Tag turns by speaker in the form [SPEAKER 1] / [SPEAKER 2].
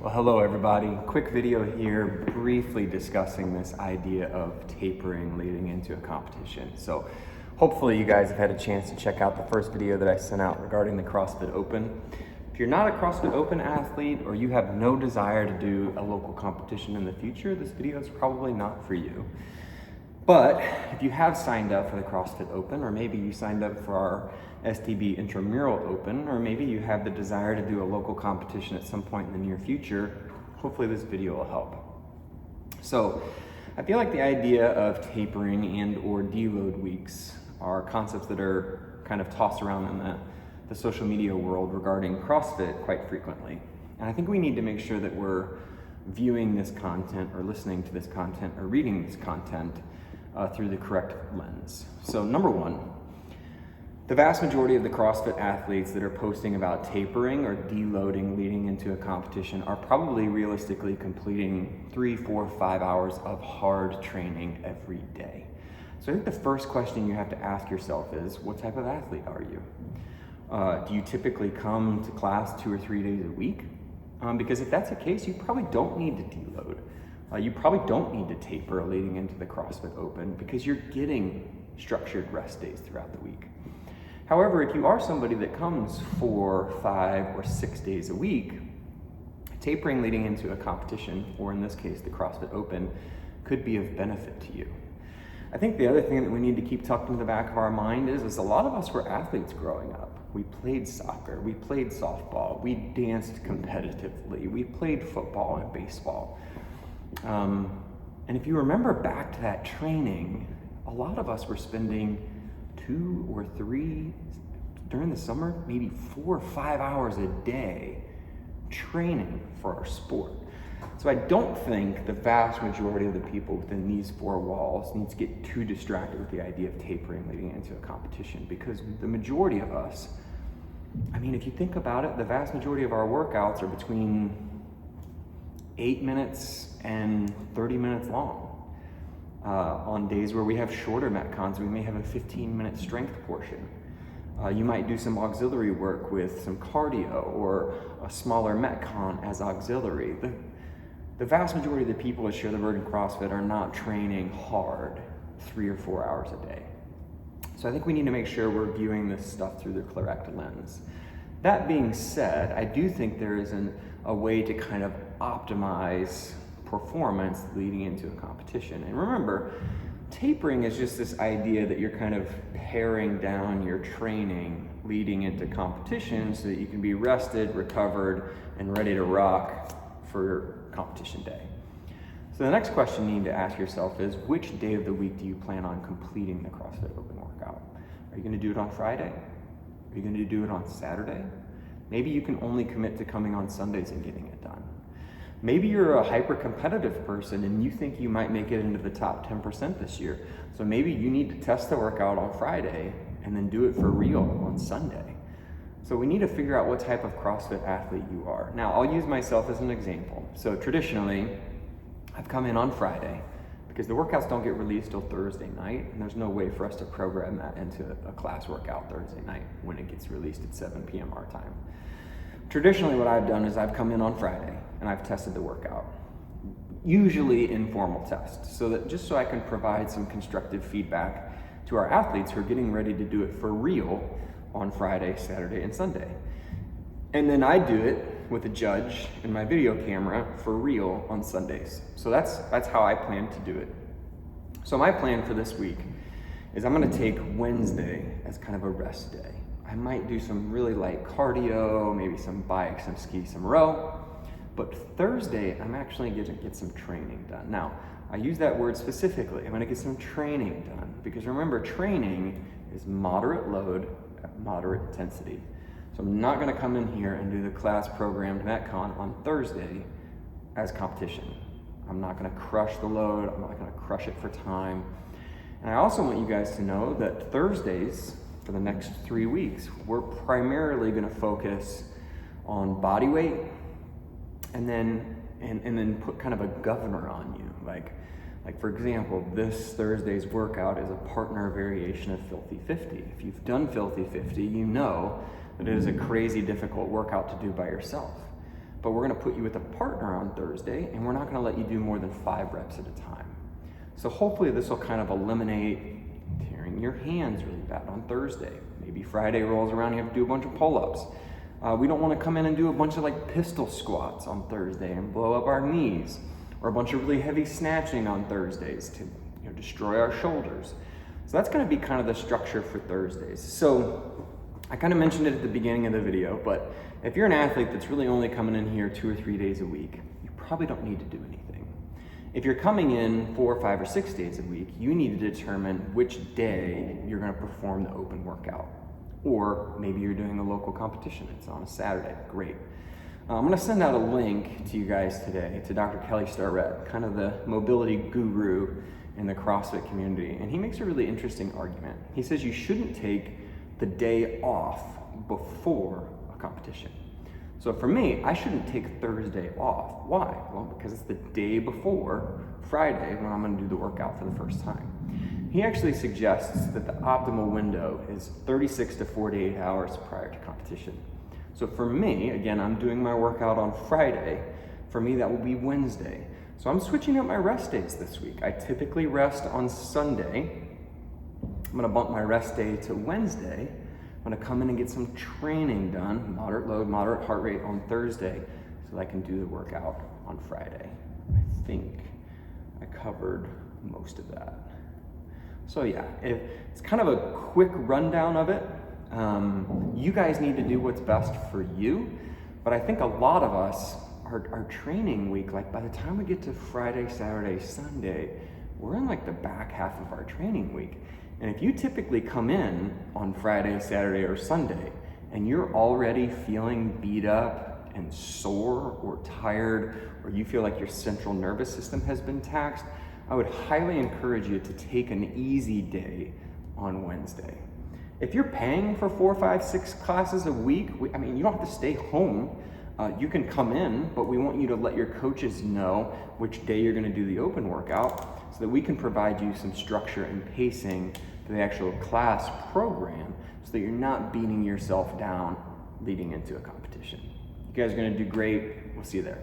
[SPEAKER 1] Well, hello everybody. Quick video here, briefly discussing this idea of tapering leading into a competition. So hopefully you guys have had a chance to check out the first video that I sent out regarding the CrossFit Open. If you're not a CrossFit Open athlete or you have no desire to do a local competition in the future, this video is probably not for you. But if you have signed up for the CrossFit Open, or maybe you signed up for our STB Intramural Open, or maybe you have the desire to do a local competition at some point in the near future, hopefully this video will help. So I feel like the idea of tapering and or deload weeks are concepts that are kind of tossed around in the social media world regarding CrossFit quite frequently. And I think we need to make sure that we're viewing this content or listening to this content or reading this content through the correct lens. So number one, the vast majority of the CrossFit athletes that are posting about tapering or deloading leading into a competition are probably realistically completing 3, 4, 5 hours of hard training every day. So I think the first question you have to ask yourself is, what type of athlete are you? Do you typically come to class 2 or 3 days a week? Because if that's the case, you probably don't need to deload. You probably don't need to taper leading into the CrossFit Open because you're getting structured rest days throughout the week. However, if you are somebody that comes 4, 5, or 6 days a week, tapering leading into a competition, or in this case, the CrossFit Open, could be of benefit to you. I think the other thing that we need to keep tucked in the back of our mind is a lot of us were athletes growing up. We played soccer, we played softball, we danced competitively, we played football and baseball. And if you remember back to that training, a lot of us were spending 2 or 3, during the summer, maybe 4 or 5 hours a day training for our sport. So I don't think the vast majority of the people within these 4 walls need to get too distracted with the idea of tapering leading into a competition, because the majority of us, I mean, if you think about it, the vast majority of our workouts are between 8 minutes and 30 minutes long. On days where we have shorter metcons, we may have a 15-minute strength portion. You might do some auxiliary work with some cardio or a smaller metcon as auxiliary. The vast majority of the people that share the word in CrossFit are not training hard 3 or 4 hours a day. So I think we need to make sure we're viewing this stuff through the correct lens. That being said, I do think there is a way to kind of optimize performance leading into a competition. And remember, tapering is just this idea that you're kind of paring down your training leading into competition so that you can be rested, recovered, and ready to rock for competition day. So the next question you need to ask yourself is, which day of the week do you plan on completing the CrossFit Open workout? Are you going to do it on Friday? Are you going to do it on Saturday? Maybe you can only commit to coming on Sundays and getting it done. Maybe you're a hyper-competitive person and you think you might make it into the top 10% this year. So maybe you need to test the workout on Friday and then do it for real on Sunday. So we need to figure out what type of CrossFit athlete you are. Now, I'll use myself as an example. So traditionally, I've come in on Friday because the workouts don't get released till Thursday night, and there's no way for us to program that into a class workout Thursday night when it gets released at 7 p.m. our time. Traditionally, what I've done is I've come in on Friday and I've tested the workout, usually informal tests, so I can provide some constructive feedback to our athletes who are getting ready to do it for real on Friday, Saturday, and Sunday. And then I do it with a judge and my video camera for real on Sundays. So that's how I plan to do it. So my plan for this week is I'm going to take Wednesday as kind of a rest day. I might do some really light cardio, maybe some bike, some ski, some row. But Thursday, I'm actually going to get some training done. Now, I use that word specifically. I'm going to get some training done because remember, training is moderate load at moderate intensity. So I'm not going to come in here and do the class programmed metcon on Thursday as competition. I'm not going to crush the load. I'm not going to crush it for time. And I also want you guys to know that Thursdays, for the next 3 weeks, we're primarily going to focus on body weight and then put kind of a governor on you. Like for example, this Thursday's workout is a partner variation of Filthy 50. If you've done Filthy 50, you know that it is a crazy difficult workout to do by yourself. but we're gonna put you with a partner on Thursday, and we're not gonna let you do more than 5 reps at a time. So hopefully this will kind of eliminate tearing your hands really bad on Thursday. Maybe Friday rolls around, you have to do a bunch of pull-ups. We don't wanna come in and do a bunch of like pistol squats on Thursday and blow up our knees, or a bunch of really heavy snatching on Thursdays to destroy our shoulders. So that's gonna be kind of the structure for Thursdays. So I kind of mentioned it at the beginning of the video, but if you're an athlete that's really only coming in here 2 or 3 days a week, you probably don't need to do anything. If you're coming in 4 or 5 or 6 days a week, you need to determine which day you're gonna perform the open workout. Or maybe you're doing a local competition, it's on a Saturday, great. I'm gonna send out a link to you guys today to Dr. Kelley Starrett, kind of the mobility guru in the CrossFit community, and he makes a really interesting argument. He says you shouldn't take the day off before a competition. So for me, I shouldn't take Thursday off. Why? Well, because it's the day before Friday when I'm gonna do the workout for the first time. He actually suggests that the optimal window is 36 to 48 hours prior to competition. So for me, again, I'm doing my workout on Friday. For me, that will be Wednesday. So I'm switching up my rest days this week. I typically rest on Sunday. I'm gonna bump my rest day to Wednesday. I'm gonna come in and get some training done, moderate load, moderate heart rate on Thursday, so that I can do the workout on Friday. I think I covered most of that. So yeah, it's kind of a quick rundown of it. You guys need to do what's best for you, but I think a lot of us, our training week, like by the time we get to Friday, Saturday, Sunday, we're in like the back half of our training week. And if you typically come in on Friday, Saturday, or Sunday, and you're already feeling beat up and sore or tired, or you feel like your central nervous system has been taxed, I would highly encourage you to take an easy day on Wednesday. If you're paying for 4, 5, 6 classes a week, I mean, you don't have to stay home. You can come in, but we want you to let your coaches know which day you're gonna do the open workout so that we can provide you some structure and pacing to the actual class program so that you're not beating yourself down leading into a competition. You guys are gonna do great. We'll see you there.